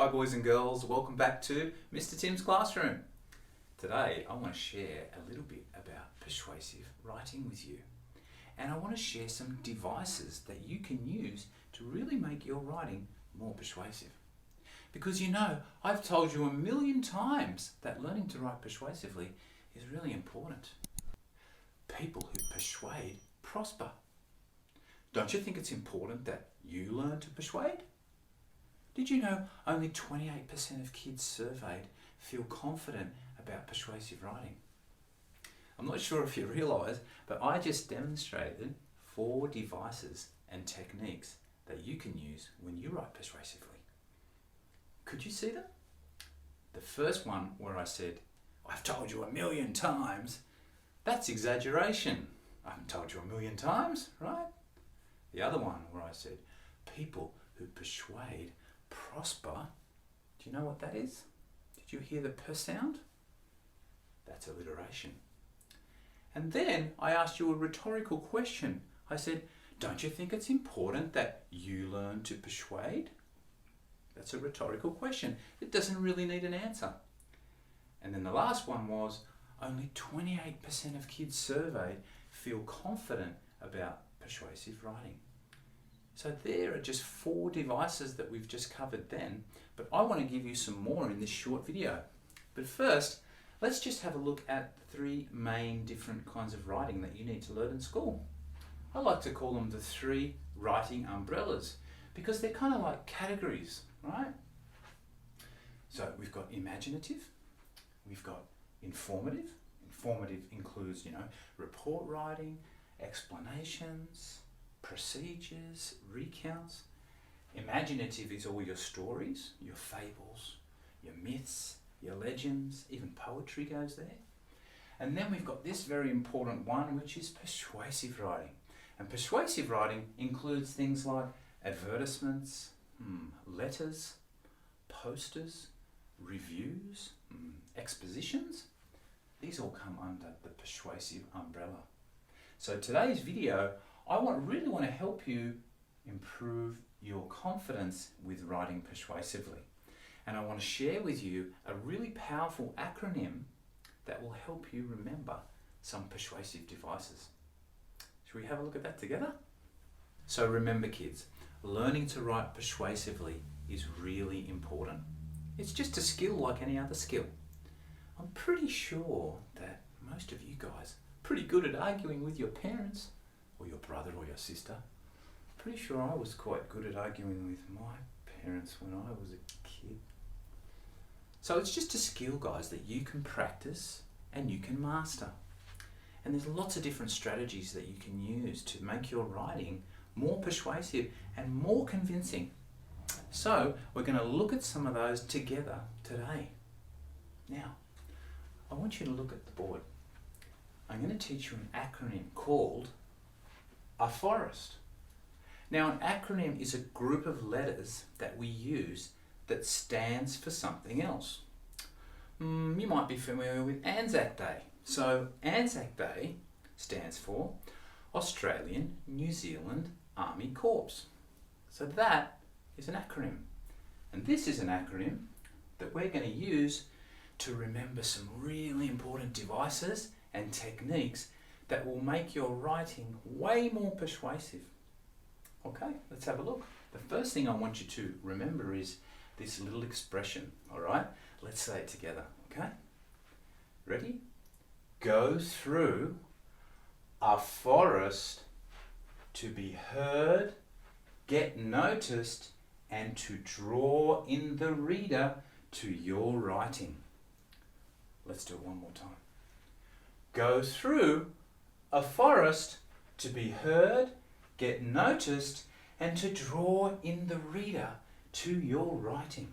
Hi boys and girls, welcome back to Mr. Tim's Classroom. Today I want to share a little bit about persuasive writing with you. And I want to share some devices that you can use to really make your writing more persuasive. Because you know, I've told you a million times that learning to write persuasively is really important. People who persuade prosper. Don't you think it's important that you learn to persuade? Did you know only 28% of kids surveyed feel confident about persuasive writing? I'm not sure if you realise, but I just demonstrated 4 devices and techniques that you can use when you write persuasively. Could you see them? The first one where I said, I've told you a million times, that's exaggeration. I haven't told you a million times, right? The other one where I said, people who persuade prosper. Do you know what that is? Did you hear the per sound? That's alliteration. And then I asked you a rhetorical question. I said, don't you think it's important that you learn to persuade? That's a rhetorical question. It doesn't really need an answer. And then the last one was, only 28% of kids surveyed feel confident about persuasive writing. So there are just 4 devices that we've just covered then, but I want to give you some more in this short video. But first, let's just have a look at 3 main different kinds of writing that you need to learn in school. I like to call them the 3 writing umbrellas because they're kind of like categories, right? So we've got imaginative, we've got informative. Informative includes, report writing, explanations, procedures, recounts. Imaginative is all your stories, your fables, your myths, your legends, even poetry goes there. And then we've got this very important one, which is persuasive writing. And persuasive writing includes things like advertisements, letters, posters, reviews, expositions. These all come under the persuasive umbrella. So today's video, I really want to help you improve your confidence with writing persuasively. And I want to share with you a really powerful acronym that will help you remember some persuasive devices. Shall we have a look at that together? So remember kids, learning to write persuasively is really important. It's just a skill like any other skill. I'm pretty sure that most of you guys are pretty good at arguing with your parents or your brother or your sister. Pretty sure I was quite good at arguing with my parents when I was a kid. So it's just a skill, guys, that you can practice and you can master. And there's lots of different strategies that you can use to make your writing more persuasive and more convincing. So we're going to look at some of those together today. Now, I want you to look at the board. I'm going to teach you an acronym called a forest. Now, an acronym is a group of letters that we use that stands for something else. You might be familiar with Anzac Day. So Anzac Day stands for Australian New Zealand Army Corps. So that is an acronym. And this is an acronym that we're going to use to remember some really important devices and techniques that will make your writing way more persuasive. Okay, let's have a look. The first thing I want you to remember is this little expression, all right? Let's say it together, okay? Ready? Go through a forest to be heard, get noticed, and to draw in the reader to your writing. Let's do it one more time. Go through a forest to be heard, get noticed, and to draw in the reader to your writing.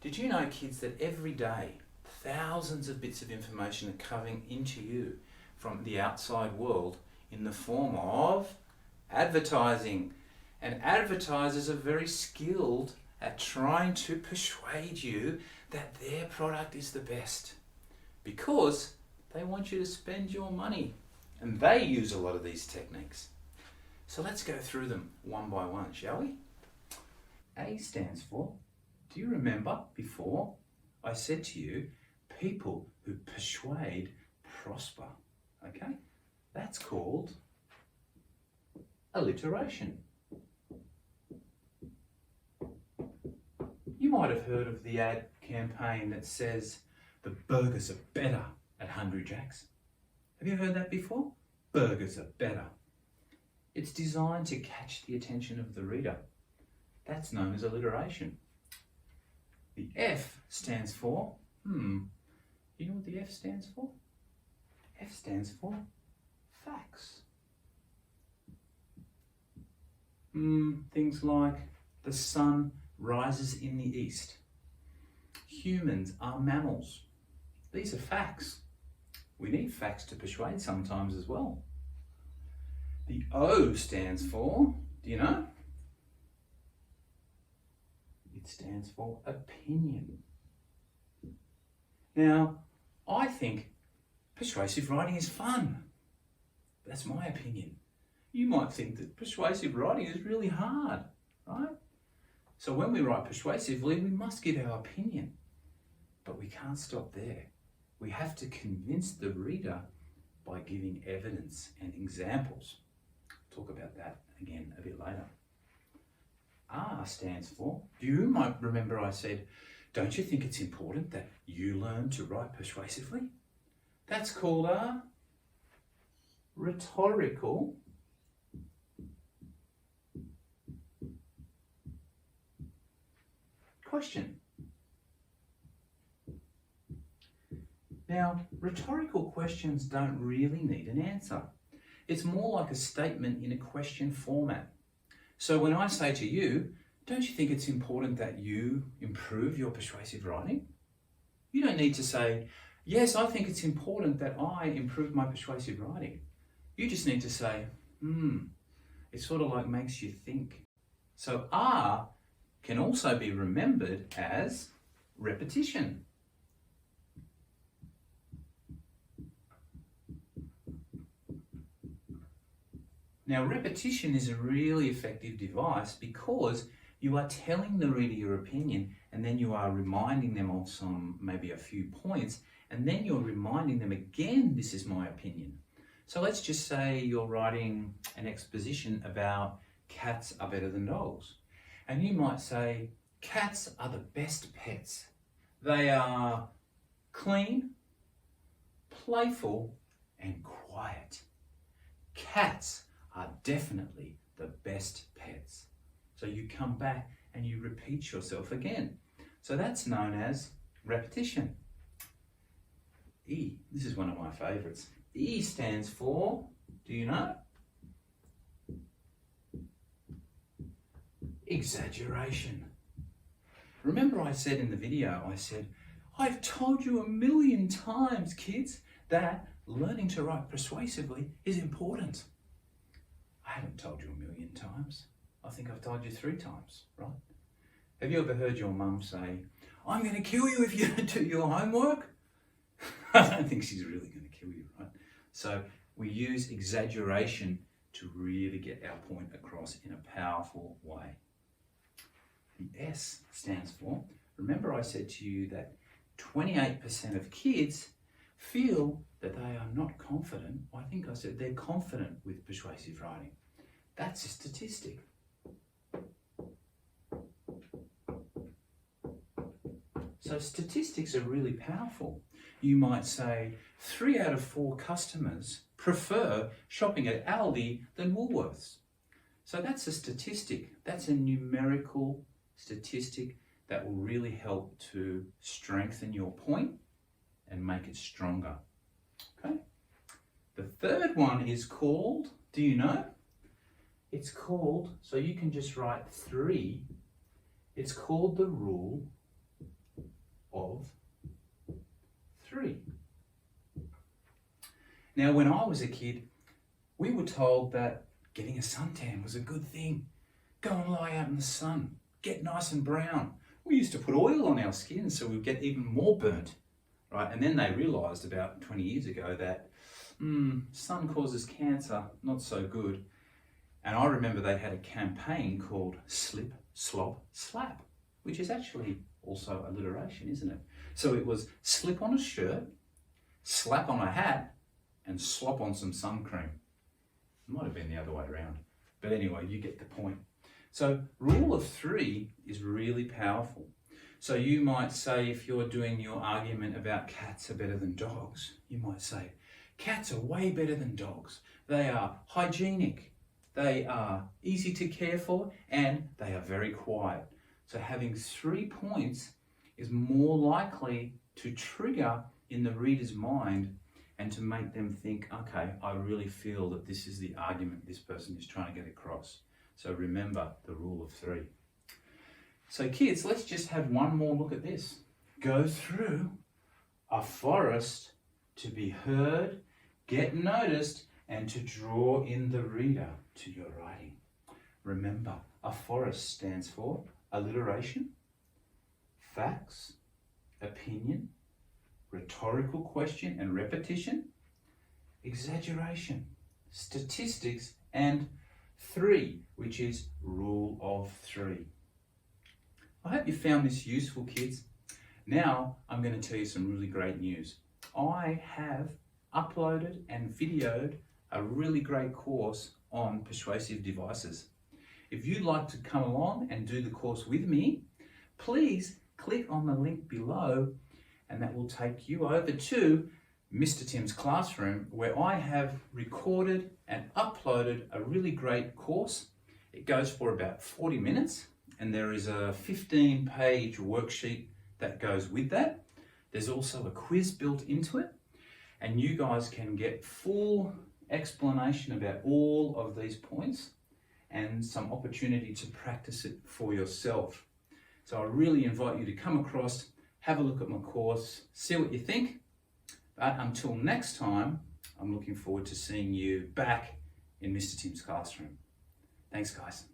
Did you know, kids, that every day thousands of bits of information are coming into you from the outside world in the form of advertising? And advertisers are very skilled at trying to persuade you that their product is the best because they want you to spend your money. And they use a lot of these techniques. So let's go through them one by one, shall we? A stands for Do you remember before I said to you, people who persuade prosper, okay? That's called alliteration. You might have heard of the ad campaign that says the burgers are better at Hungry Jack's. Have you heard that before? Burgers are better. It's designed to catch the attention of the reader. That's known as alliteration. The F stands for, you know what the F stands for? F stands for facts. Things like the sun rises in the east. Humans are mammals. These are facts. We need facts to persuade sometimes as well. The O stands for, do you know? It stands for opinion. Now, I think persuasive writing is fun. That's my opinion. You might think that persuasive writing is really hard, right? So when we write persuasively, we must give our opinion. But we can't stop there. We have to convince the reader by giving evidence and examples. Talk about that again a bit later. R stands for, you might remember I said, don't you think it's important that you learn to write persuasively? That's called a rhetorical question. Now, rhetorical questions don't really need an answer. It's more like a statement in a question format. So when I say to you, don't you think it's important that you improve your persuasive writing? You don't need to say, yes, I think it's important that I improve my persuasive writing. You just need to say, it sort of like makes you think. So R can also be remembered as repetition. Now, repetition is a really effective device because you are telling the reader your opinion and then you are reminding them of maybe a few points, and then you're reminding them again, this is my opinion. So let's just say you're writing an exposition about cats are better than dogs. And you might say, cats are the best pets. They are clean, playful, and quiet. Cats are definitely the best pets. So you come back and you repeat yourself again. So that's known as repetition. E, this is one of my favorites. E stands for, do you know? Exaggeration. Remember I said in the video, I've told you 1,000,000 times, kids, that learning to write persuasively is important. I haven't told you 1,000,000 times. I think I've told you 3 times, right? Have you ever heard your mum say, I'm going to kill you if you don't do your homework? I don't think she's really going to kill you, right? So we use exaggeration to really get our point across in a powerful way. The S stands for, remember I said to you that 28% of kids feel that they are not confident. I think I said they're confident with persuasive writing. That's a statistic. So statistics are really powerful. You might say 3 out of 4 customers prefer shopping at Aldi than Woolworths. So that's a statistic. That's a numerical statistic that will really help to strengthen your point and make it stronger. Okay? The third one is called, do you know? It's called, so you can just write 3. It's called the rule of 3. Now, when I was a kid, we were told that getting a suntan was a good thing. Go and lie out in the sun, get nice and brown. We used to put oil on our skin so we'd get even more burnt, right? And then they realised about 20 years ago that sun causes cancer, not so good. And I remember they had a campaign called Slip, Slop, Slap. which is actually also alliteration, isn't it? So it was slip on a shirt, slap on a hat, and slop on some sun cream. It might have been the other way around. But anyway, you get the point. So rule of three is really powerful. So you might say, if you're doing your argument about cats are better than dogs, you might say, cats are way better than dogs. They are hygienic, they are easy to care for, and they are very quiet. So having 3 points is more likely to trigger in the reader's mind and to make them think, okay, I really feel that this is the argument this person is trying to get across. So remember the rule of three. So kids, let's just have one more look at this. Go through a forest to be heard, get noticed, and to draw in the reader to your writing. Remember, a forest stands for alliteration, facts, opinion, rhetorical question and repetition, exaggeration, statistics, and three, which is rule of three. I hope you found this useful, kids. Now I'm going to tell you some really great news. I have uploaded and videoed a really great course on persuasive devices. If you'd like to come along and do the course with me, please click on the link below and that will take you over to Mr. Tim's classroom, where I have recorded and uploaded a really great course. It goes for about 40 minutes and there is a 15-page worksheet that goes with that. There's also a quiz built into it, and you guys can get full explanation about all of these points and some opportunity to practice it for yourself. So I really invite you to come across, have a look at my course, see what you think. But until next time, I'm looking forward to seeing you back in Mr. Tim's classroom. Thanks, guys.